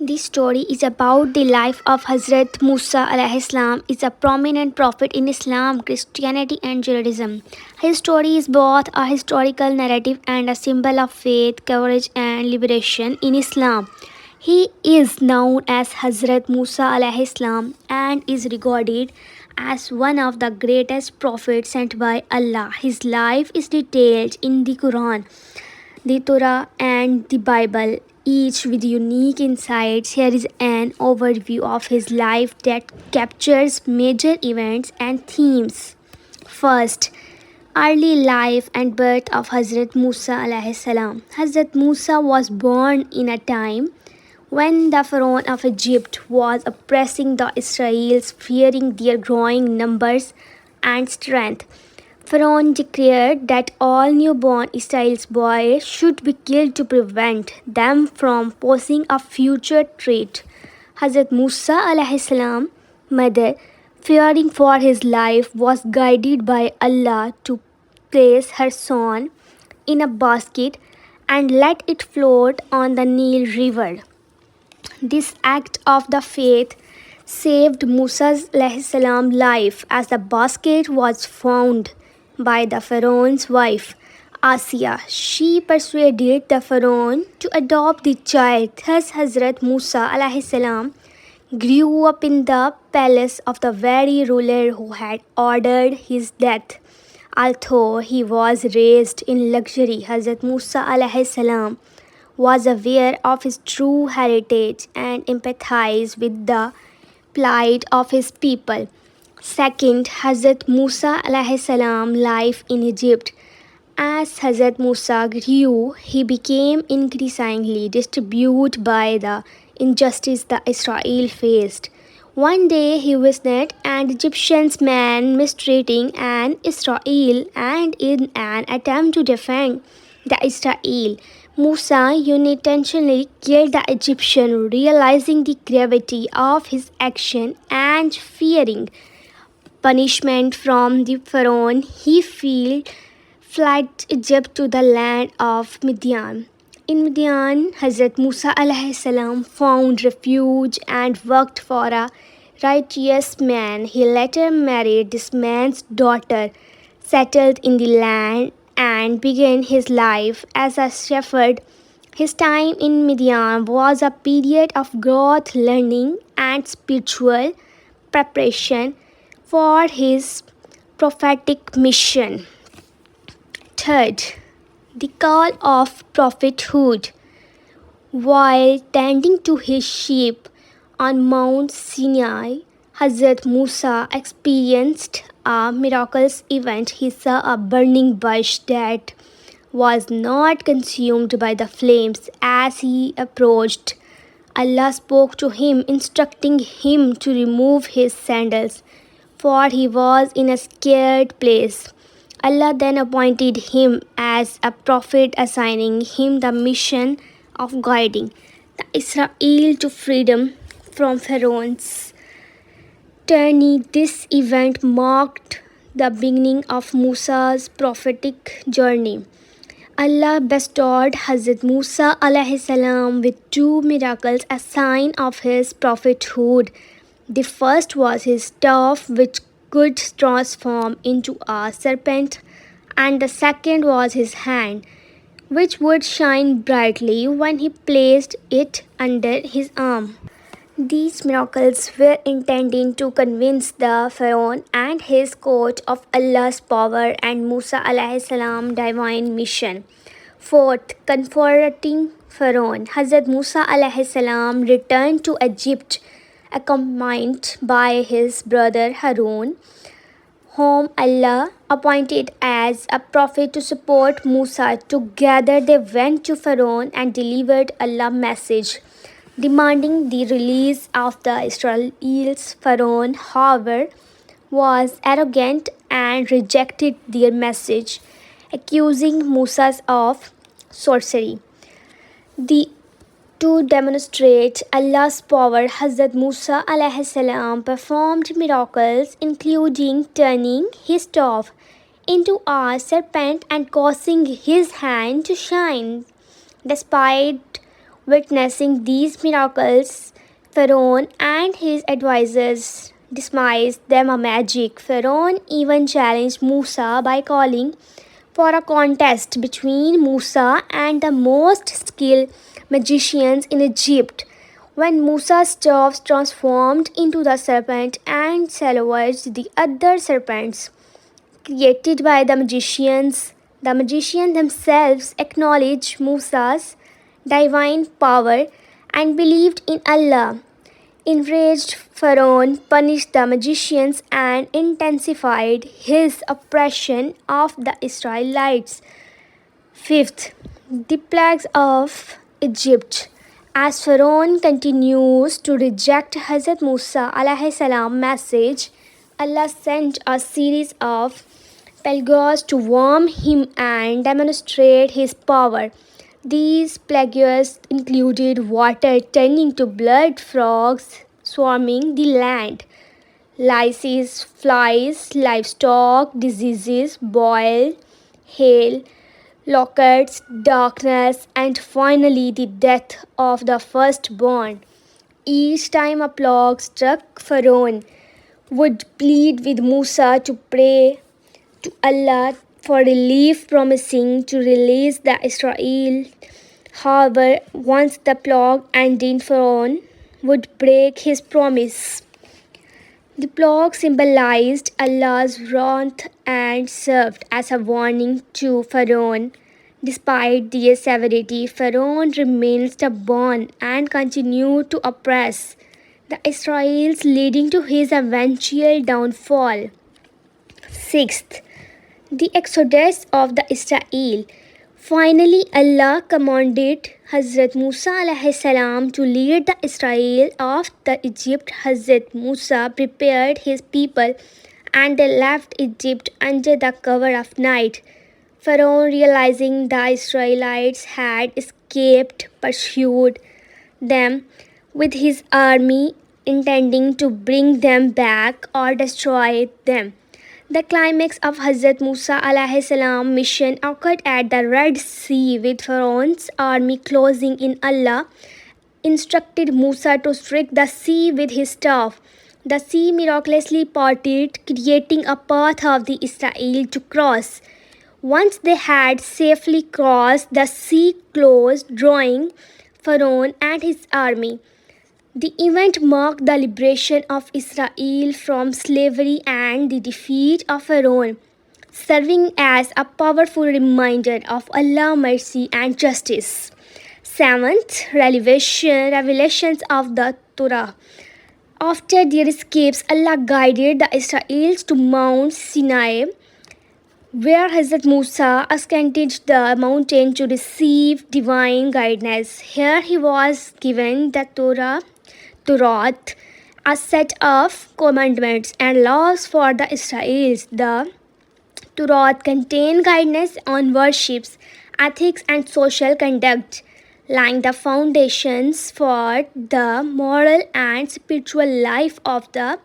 This story is about the life of Hazrat Musa alayhi salam. Is a prominent prophet in Islam, Christianity and Judaism. His story is both a historical narrative and a symbol of faith, courage and liberation in Islam. He is known as Hazrat Musa alayhi salam and is regarded as one of the greatest prophets sent by Allah. His life is detailed in the Quran, the Torah and the Bible, each with unique insights. Here is an overview of his life that captures major events and themes. First, early life and birth of Hazrat Musa alayhi salam. Hazrat Musa was born in a time when the Pharaoh of Egypt was oppressing the Israelites, fearing their growing numbers and strength. Pharaoh declared that all newborn Israel's boys should be killed to prevent them from posing a future threat. Hazrat Musa alayhi salam, mother, fearing for his life, was guided by Allah to place her son in a basket and let it float on the Nile River. This act of the faith saved Musa's life as the basket was found by the Pharaoh's wife, Asiya. She persuaded the Pharaoh to adopt the child. Thus, Hazrat Musa salam grew up in the palace of the very ruler who had ordered his death. Although he was raised in luxury, Hazrat Musa salam was aware of his true heritage and empathized with the plight of his people. Second, Hazrat Musa alayhi salam life in Egypt. As Hazrat Musa grew, he became increasingly disturbed by the injustice the Israel faced. One day he witnessed an Egyptian man mistreating an Israel, and in an attempt to defend the Israel, Musa unintentionally killed the Egyptian. Realizing the gravity of his action and fearing punishment from the Pharaoh, he fled Egypt to the land of Midian. In Midian, Hazrat Musa alayhi salam found refuge and worked for a righteous man. He later married this man's daughter, settled in the land, and began his life as a shepherd. His time in Midian was a period of growth, learning, and spiritual preparation for his prophetic mission. Third, the call of prophethood. While tending to his sheep on Mount Sinai, Hazrat Musa experienced a miraculous event. He saw a burning bush that was not consumed by the flames. As he approached, Allah spoke to him, instructing him to remove his sandals, for he was in a scared place. Allah then appointed him as a prophet, assigning him the mission of guiding the Israel to freedom from Pharaoh's tyranny. This event marked the beginning of Musa's prophetic journey. Allah bestowed Hazrat Musa alayhi salam with two miracles, a sign of his prophethood. The first was his staff, which could transform into a serpent, and the second was his hand, which would shine brightly when he placed it under his arm. These miracles were intended to convince the Pharaoh and his court of Allah's power and Musa alayhi salam divine mission. Fourth, confronting Pharaoh. Hazrat Musa alayhi salam returned to Egypt accompanied by his brother Harun, whom Allah appointed as a prophet to support Musa. Together they went to Pharaoh and delivered Allah's message, demanding the release of the Israelites. Pharaoh, however, was arrogant and rejected their message, accusing Musa of sorcery. To demonstrate Allah's power, Hazrat Musa alayhi salam performed miracles, including turning his staff into a serpent and causing his hand to shine. Despite Witnessing these miracles, Pharaoh and his advisors dismissed them as magic. Pharaoh even challenged Musa by calling for a contest between Musa and the most skilled magicians in Egypt. When Musa's staff transformed into the serpent and salvaged the other serpents created by the magicians themselves acknowledged Musa's divine power and believed in Allah. Enraged, Pharaoh punished the magicians and intensified his oppression of the Israelites. Fifth, the plagues of Egypt. As Pharaoh continues to reject Hazrat Musa alayhi salam message, Allah sent a series of plagues to warn him and demonstrate his power. These plagues included water turning to blood, frogs swarming the land, lice, flies, livestock, diseases, boil, hail, locusts, darkness, and finally the death of the firstborn. Each time a plague struck, Pharaoh would plead with Musa to pray to Allah for relief, promising to release the Israel. However, once the plague ended, Pharaoh would break his promise. The plague symbolized Allah's wrath and served as a warning to Pharaoh. Despite their severity, Pharaoh remained stubborn and continued to oppress the Israelites, leading to his eventual downfall. Sixth, the exodus of the Israel. Finally, Allah commanded Hazrat Musa alayhi salam to lead the Israel of the Egypt. Hazrat Musa prepared his people and they left Egypt under the cover of night. Pharaoh, realizing the Israelites had escaped, pursued them with his army, intending to bring them back or destroy them. The climax of Hazrat Musa alayhi salam mission occurred at the Red Sea with Pharaoh's army closing in. Allah instructed Musa to strike the sea with his staff. The sea miraculously parted, creating a path of the Israel to cross. Once they had safely crossed, the sea closed, drawing Pharaoh and his army. The event marked the liberation of Israel from slavery and the defeat of Pharaoh, serving as a powerful reminder of Allah's mercy and justice. Seventh, revelations of the Torah. After their escapes, Allah guided the Israelites to Mount Sinai, where Hazrat Musa ascended the mountain to receive divine guidance. Here he was given the Torah, a set of commandments and laws for the Israelites. The Torah contained guidance on worships, ethics, and social conduct, laying the foundations for the moral and spiritual life of the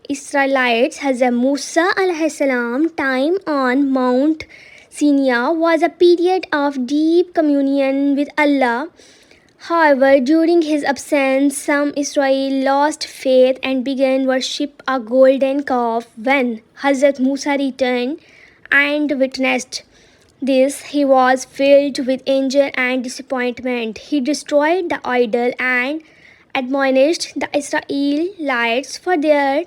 Israelites. Hazrat Musa alayhi salam time on Mount Sinai was a period of deep communion with Allah. However, during his absence, some Israel lost faith and began worship a golden calf. When Hazrat Musa returned and witnessed this, he was filled with anger and disappointment. He destroyed the idol and admonished the Israelites for their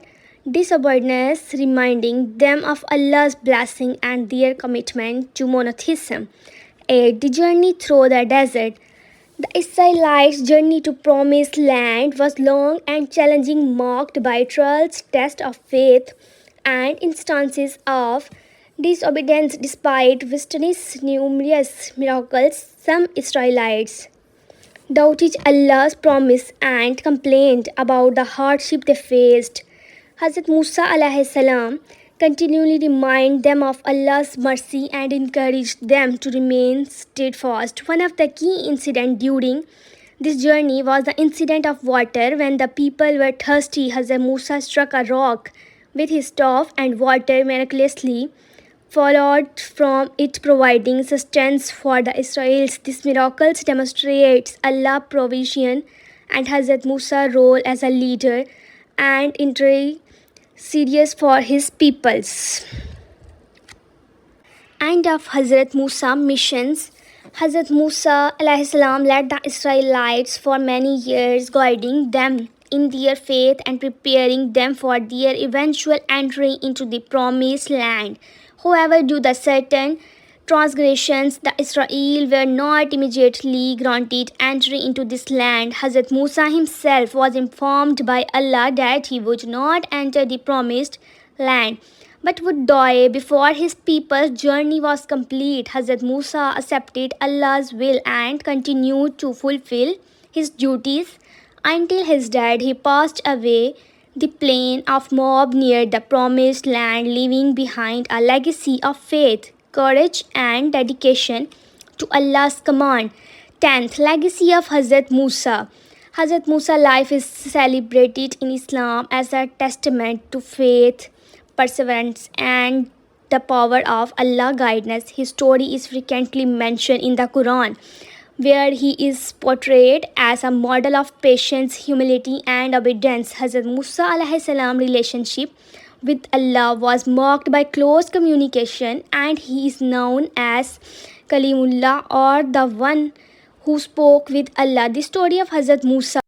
disobedience, reminding them of Allah's blessing and their commitment to monotheism. 8. The journey through the desert. The Israelites' journey to Promised Land was long and challenging, marked by trials, tests of faith, and instances of disobedience. Despite witnessing numerous miracles, some Israelites doubted Allah's promise and complained about the hardship they faced. Hazrat Musa alayhi salam continually reminded them of Allah's mercy and encouraged them to remain steadfast. One of the key incidents during this journey was the incident of water. When the people were thirsty, Hazrat Musa struck a rock with his staff and water miraculously followed from it providing sustenance for the Israelites. This miracles demonstrates Allah's provision and Hazrat Musa's role as a leader and serious for his peoples. End of Hazrat Musa missions. Hazrat Musa alayhi salam led the Israelites for many years, guiding them in their faith and preparing them for their eventual entry into the promised land. However, due to certain transgressions, the Israel were not immediately granted entry into this land. Hazrat Musa himself was informed by Allah that he would not enter the promised land but would die before his people's journey was complete. Hazrat Musa accepted Allah's will and continued to fulfill his duties until his death. He passed away the plain of Moab near the promised land, leaving behind a legacy of faith, courage, and dedication to Allah's command. 10th Legacy of Hazrat Musa. Hazrat Musa's life is celebrated in Islam as a testament to faith, perseverance, and the power of Allah guidance. His story is frequently mentioned in the Quran, where he is portrayed as a model of patience, humility, and obedience. Hazrat Musa alayhi salam relationship with Allah was marked by close communication, and he is known as Kalimullah, or the one who spoke with Allah. The story of Hazrat Musa